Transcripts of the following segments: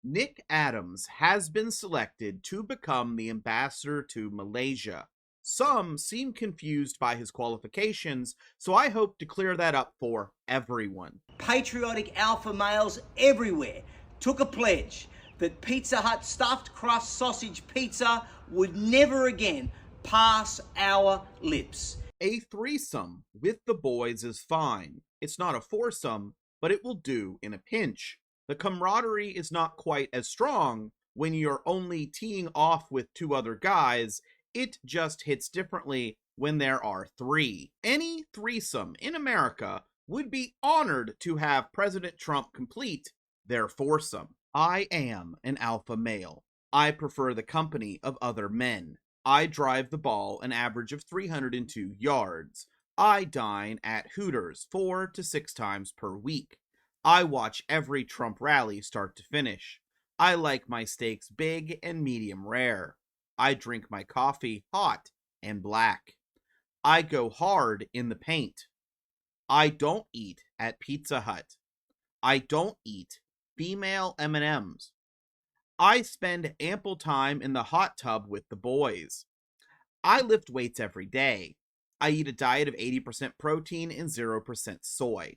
Nick Adams has been selected to become the ambassador to Malaysia. Some seem confused by his qualifications, so I hope to clear that up for everyone. Patriotic alpha males everywhere took a pledge that Pizza Hut stuffed crust sausage pizza would never again pass our lips. A threesome with the boys is fine. It's not a foursome, but it will do in a pinch. The camaraderie is not quite as strong when you're only teeing off with two other guys. It just hits differently when there are three. Any threesome in America would be honored to have President Trump complete their foursome. I am an alpha male. I prefer the company of other men. I drive the ball an average of 302 yards. I dine at Hooters 4 to 6 times per week. I watch every Trump rally start to finish. I like my steaks big and medium rare. I drink my coffee hot and black. I go hard in the paint. I don't eat at Pizza Hut. I don't eat female M&ms. I spend ample time in the hot tub with the boys. I lift weights every day. I eat a diet of 80% protein and 0% soy.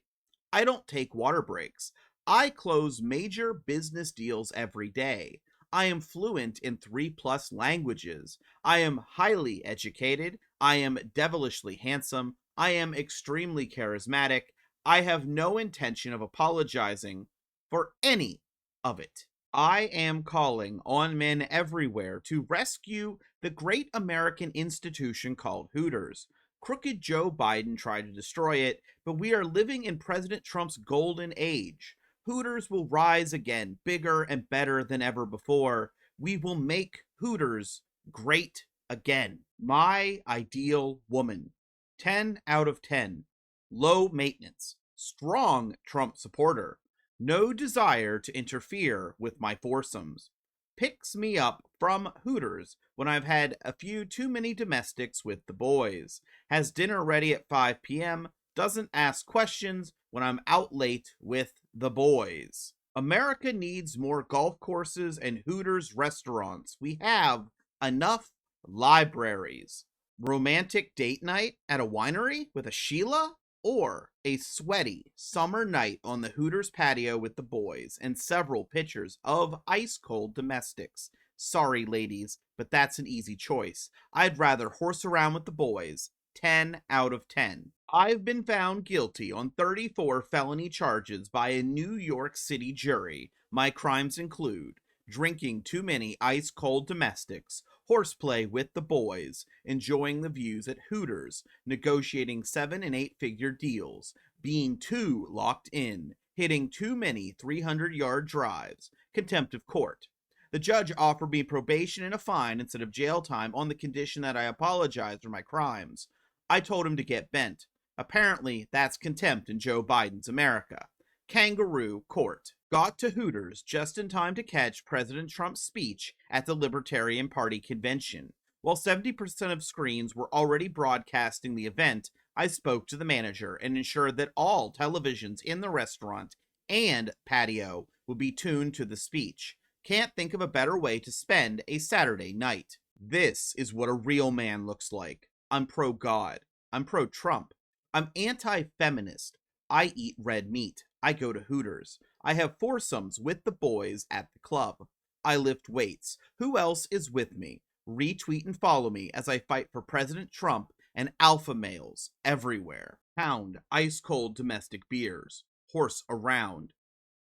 I don't take water breaks. I close major business deals every day. I am fluent in 3+ languages. I am highly educated. I am devilishly handsome. I am extremely charismatic. I have no intention of apologizing for any of it. I am calling on men everywhere to rescue the great American institution called Hooters. Crooked Joe Biden tried to destroy it, but we are living in President Trump's golden age. Hooters will rise again, bigger and better than ever before. We will make Hooters great again. My ideal woman. 10 out of 10. Low maintenance. Strong Trump supporter. No desire to interfere with my foursomes. Picks me up from Hooters when I've had a few too many domestics with the boys. Has dinner ready at 5 p.m. Doesn't ask questions when I'm out late with the boys. America needs more golf courses and Hooters restaurants. We have enough libraries. Romantic date night at a winery with a Sheila? Or a sweaty summer night on the Hooters patio with the boys and several pitchers of ice cold domestics. Sorry, ladies, but that's an easy choice. I'd rather horse around with the boys. 10 out of 10. I've been found guilty on 34 felony charges by a New York City jury. My crimes include drinking too many ice cold domestics, horseplay with the boys, enjoying the views at Hooters, negotiating 7 and 8-figure deals, being too locked in, hitting too many 300-yard drives, contempt of court. The judge offered me probation and a fine instead of jail time on the condition that I apologize for my crimes. I told him to get bent. Apparently, that's contempt in Joe Biden's America. Kangaroo court. Got to Hooters just in time to catch President Trump's speech at the Libertarian Party convention. While 70% of screens were already broadcasting the event, I spoke to the manager and ensured that all televisions in the restaurant and patio would be tuned to the speech. Can't think of a better way to spend a Saturday night. This is what a real man looks like. I'm pro-God. I'm pro-Trump. I'm anti-feminist. I eat red meat. I go to Hooters. I have foursomes with the boys at the club. I lift weights. Who else is with me? Retweet and follow me as I fight for President Trump and alpha males everywhere. Pound ice cold domestic beers. Horse around.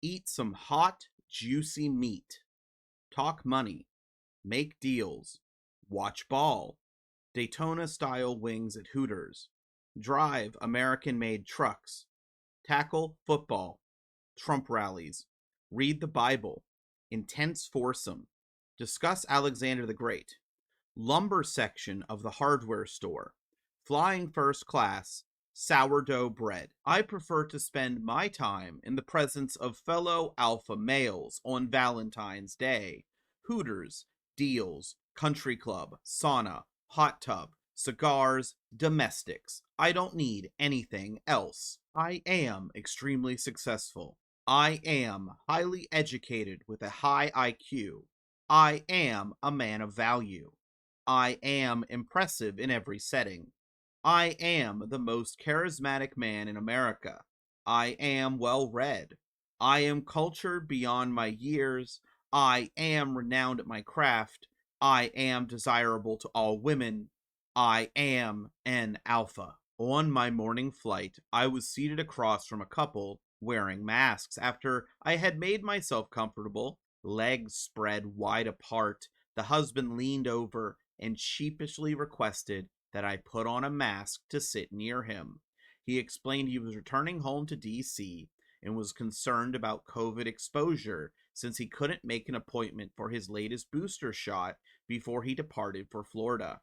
Eat some hot, juicy meat. Talk money. Make deals. Watch ball. Daytona style wings at Hooters. Drive American made trucks. Tackle football. Trump rallies. Read the Bible. Intense foursome. Discuss Alexander the Great. Lumber section of the hardware store. Flying first class. Sourdough bread. I prefer to spend my time in the presence of fellow alpha males on Valentine's Day. Hooters, deals, country club, sauna, hot tub, cigars, domestics. I don't need anything else. I am extremely successful. I am highly educated with a high IQ. I am a man of value. I am impressive in every setting. I am the most charismatic man in America. I am well read. I am cultured beyond my years. I am renowned at my craft. I am desirable to all women. I am an alpha. On my morning flight, I was seated across from a couple wearing masks. After I had made myself comfortable, legs spread wide apart, the husband leaned over and sheepishly requested that I put on a mask to sit near him. He explained he was returning home to DC and was concerned about COVID exposure since he couldn't make an appointment for his latest booster shot before he departed for Florida.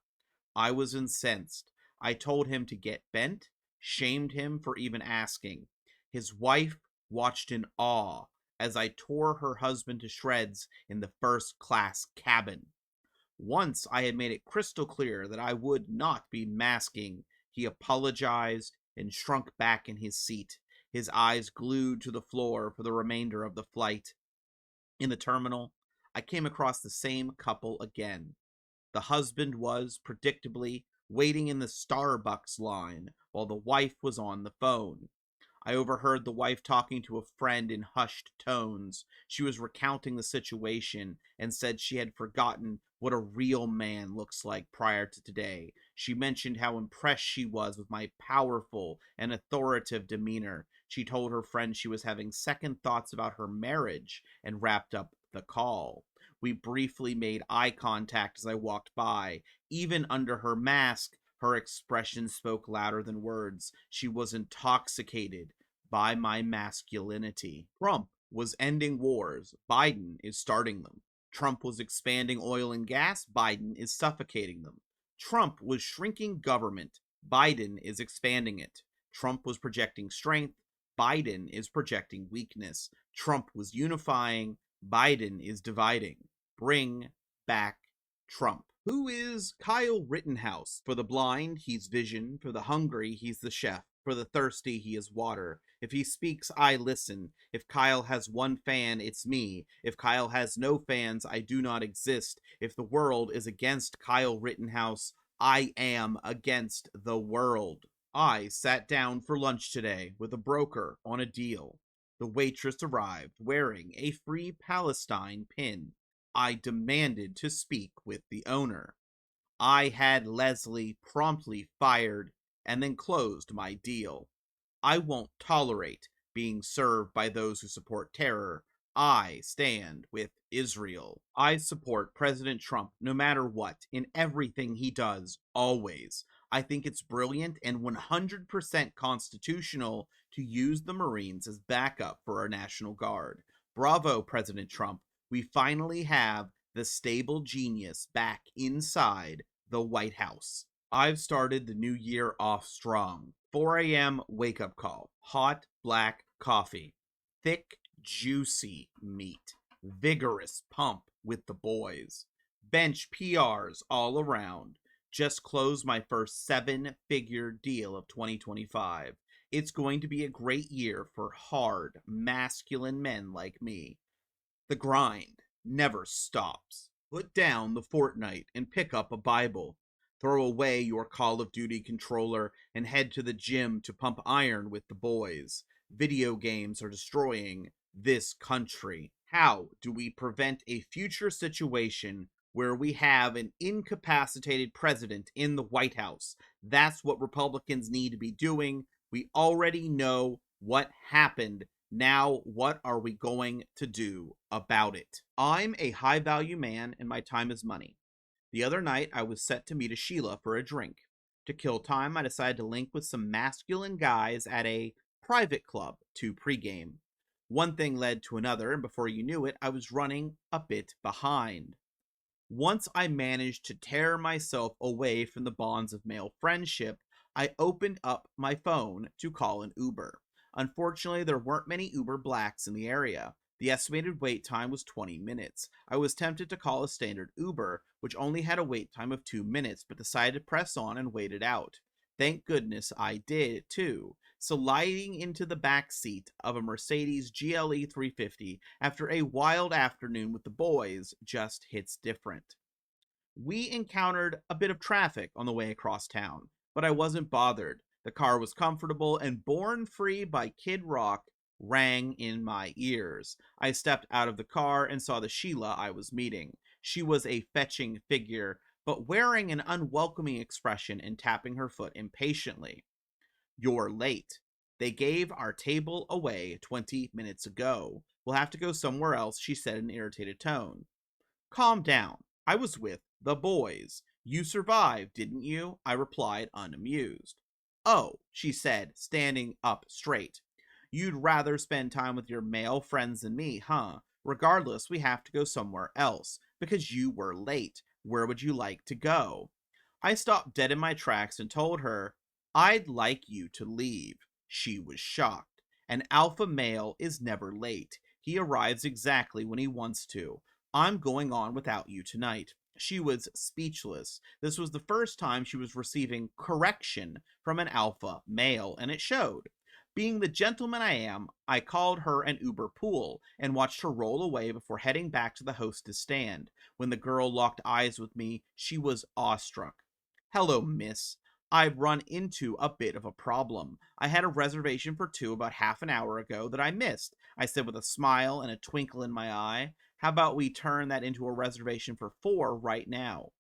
I was incensed. I told him to get bent, shamed him for even asking. His wife watched in awe as I tore her husband to shreds in the first class cabin. Once I had made it crystal clear that I would not be masking, he apologized and shrunk back in his seat, his eyes glued to the floor for the remainder of the flight. In the terminal, I came across the same couple again. The husband was, predictably, waiting in the Starbucks line while the wife was on the phone. I overheard the wife talking to a friend in hushed tones. She was recounting the situation and said she had forgotten what a real man looks like prior to today. She mentioned how impressed she was with my powerful and authoritative demeanor. She told her friend she was having second thoughts about her marriage and wrapped up the call. We briefly made eye contact as I walked by. Even under her mask, her expression spoke louder than words. She was intoxicated by my masculinity. Trump was ending wars. Biden is starting them. Trump was expanding oil and gas. Biden is suffocating them. Trump was shrinking government. Biden is expanding it. Trump was projecting strength. Biden is projecting weakness. Trump was unifying. Biden is dividing. Bring back Trump. Who is Kyle Rittenhouse? For the blind, he's vision. For the hungry, he's the chef. For the thirsty, he is water. If he speaks, I listen. If Kyle has one fan, it's me. If Kyle has no fans, I do not exist. If the world is against Kyle Rittenhouse, I am against the world. I sat down for lunch today with a broker on a deal. The waitress arrived wearing a Free Palestine pin. I demanded to speak with the owner. I had Leslie promptly fired and then closed my deal. I won't tolerate being served by those who support terror. I stand with Israel. I support President Trump no matter what, in everything he does, always. I think it's brilliant and 100% constitutional to use the Marines as backup for our National Guard. Bravo, President Trump. We finally have the stable genius back inside the White House. I've started the new year off strong. 4 a.m. wake up call. Hot black coffee. Thick, juicy meat. Vigorous pump with the boys. Bench PRs all around. Just closed my first 7-figure deal of 2025. It's going to be a great year for hard, masculine men like me. The grind never stops. Put down the Fortnite and pick up a Bible. Throw away your Call of Duty controller and head to the gym to pump iron with the boys. Video games are destroying this country. How do we prevent a future situation where we have an incapacitated president in the White House? That's what Republicans need to be doing. We already know what happened. Now, what are we going to do about it? I'm a high value man and my time is money. The other night, I was set to meet a Sheila for a drink. To kill time, I decided to link with some masculine guys at a private club to pregame. One thing led to another, and before you knew it, I was running a bit behind. Once I managed to tear myself away from the bonds of male friendship, I opened up my phone to call an Uber. Unfortunately, there weren't many Uber Blacks in the area. The estimated wait time was 20 minutes. I was tempted to call a standard Uber, which only had a wait time of 2 minutes, but decided to press on and wait it out. Thank goodness I did, too, sliding into the back seat of a Mercedes GLE 350 after a wild afternoon with the boys just hits different. We encountered a bit of traffic on the way across town, but I wasn't bothered. The car was comfortable, and Born Free by Kid Rock rang in my ears. I stepped out of the car and saw the Sheila I was meeting. She was a fetching figure, but wearing an unwelcoming expression and tapping her foot impatiently. "You're late. They gave our table away 20 minutes ago. We'll have to go somewhere else," she said in an irritated tone. "Calm down. I was with the boys. You survived, didn't you?" I replied, unamused. "Oh," she said, standing up straight. "You'd rather spend time with your male friends than me, huh? Regardless, we have to go somewhere else, because you were late. Where would you like to go?" I stopped dead in my tracks and told her, "I'd like you to leave." She was shocked. An alpha male is never late. He arrives exactly when he wants to. "I'm going on without you tonight." She was speechless. This was the first time she was receiving correction from an alpha male, and it showed. Being the gentleman I am, I called her an Uber pool and watched her roll away before heading back to the hostess stand. When the girl locked eyes with me, she was awestruck. "Hello, miss. I've run into a bit of a problem. I had a reservation for two about half an hour ago that I missed," I said with a smile and a twinkle in my eye. "How about we turn that into a reservation for four right now?"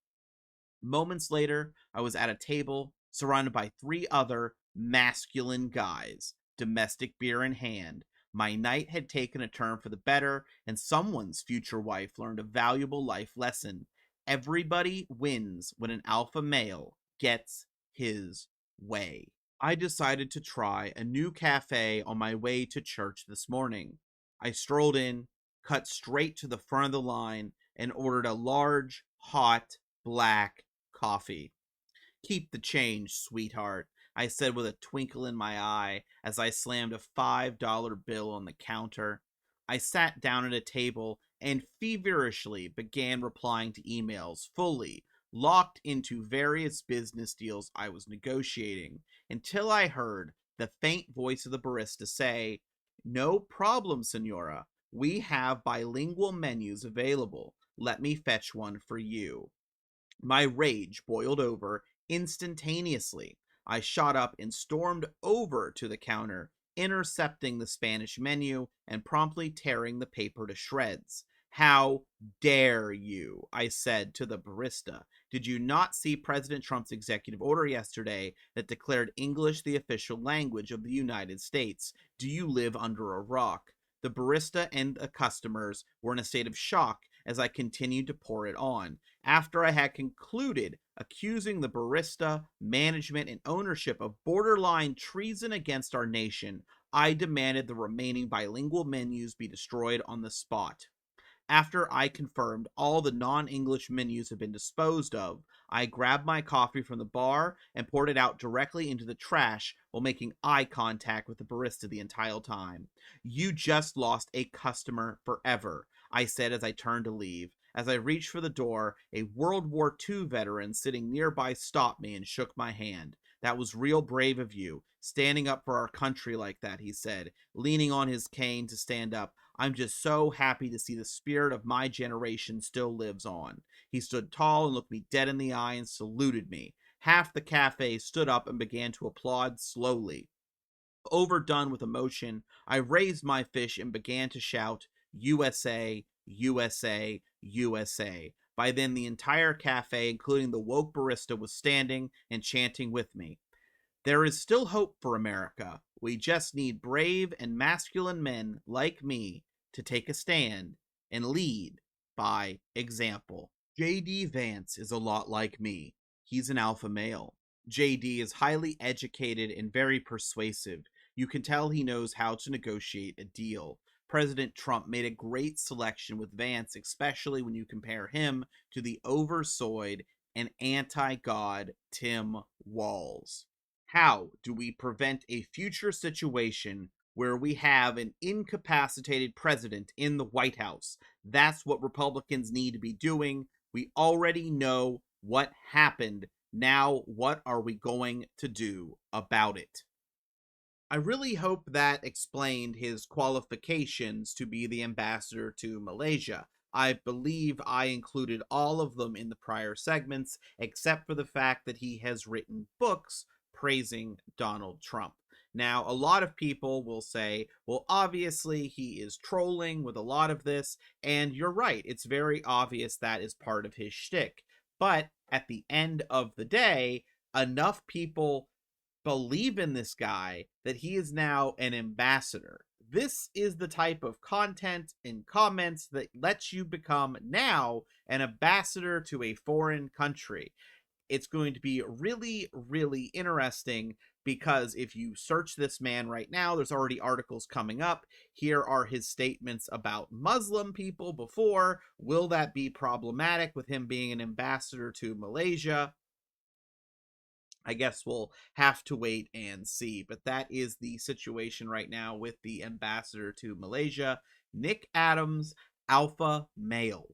Moments later, I was at a table surrounded by three other masculine guys, domestic beer in hand. My night had taken a turn for the better, and someone's future wife learned a valuable life lesson. Everybody wins when an alpha male gets his way. I decided to try a new cafe on my way to church this morning. I strolled in, cut straight to the front of the line, and ordered a large, hot, black coffee. "Keep the change, sweetheart," I said with a twinkle in my eye as I slammed a $5 bill on the counter. I sat down at a table and feverishly began replying to emails, fully locked into various business deals I was negotiating, until I heard the faint voice of the barista say, "No problem, senora. We have bilingual menus available. Let me fetch one for you." My rage boiled over instantaneously. I shot up and stormed over to the counter, intercepting the Spanish menu and promptly tearing the paper to shreds. "How dare you?" I said to the barista. "Did you not see President Trump's executive order yesterday that declared English the official language of the United States? Do you live under a rock?" The barista and the customers were in a state of shock as I continued to pour it on. After I had concluded accusing the barista, management, and ownership of borderline treason against our nation, I demanded the remaining bilingual menus be destroyed on the spot. After I confirmed all the non English menus had been disposed of, I grabbed my coffee from the bar and poured it out directly into the trash while making eye contact with the barista the entire time. "You just lost a customer forever," I said as I turned to leave. As I reached for the door, a World War II veteran sitting nearby stopped me and shook my hand. "That was real brave of you, standing up for our country like that," he said, leaning on his cane to stand up. "I'm just so happy to see the spirit of my generation still lives on." He stood tall and looked me dead in the eye and saluted me. Half the cafe stood up and began to applaud slowly. Overdone with emotion, I raised my fish and began to shout, "USA, USA, USA." By then, the entire cafe, including the woke barista, was standing and chanting with me. There is still hope for America. We just need brave and masculine men like me to take a stand and lead by example. JD Vance is a lot like me. He's an alpha male. JD is highly educated and very persuasive. You can tell he knows how to negotiate a deal. President Trump made a great selection with Vance, especially when you compare him to the oversoyed and anti-God Tim Walz. How do we prevent a future situation where we have an incapacitated president in the White House? That's what Republicans need to be doing. We already know what happened. Now, what are we going to do about it? I really hope that explained his qualifications to be the ambassador to Malaysia. I believe I included all of them in the prior segments, except for the fact that he has written books praising Donald Trump. Now, a lot of people will say, well, obviously he is trolling with a lot of this, and you're right, it's very obvious that is part of his shtick. But at the end of the day, enough people believe in this guy that he is now an ambassador. This is the type of content and comments that lets you become now an ambassador to a foreign country. It's going to be really, really interesting because if you search this man right now, there's already articles coming up. Here are his statements about Muslim people before. Will that be problematic with him being an ambassador to Malaysia? I guess we'll have to wait and see. But that is the situation right now with the ambassador to Malaysia, Nick Adams, alpha male.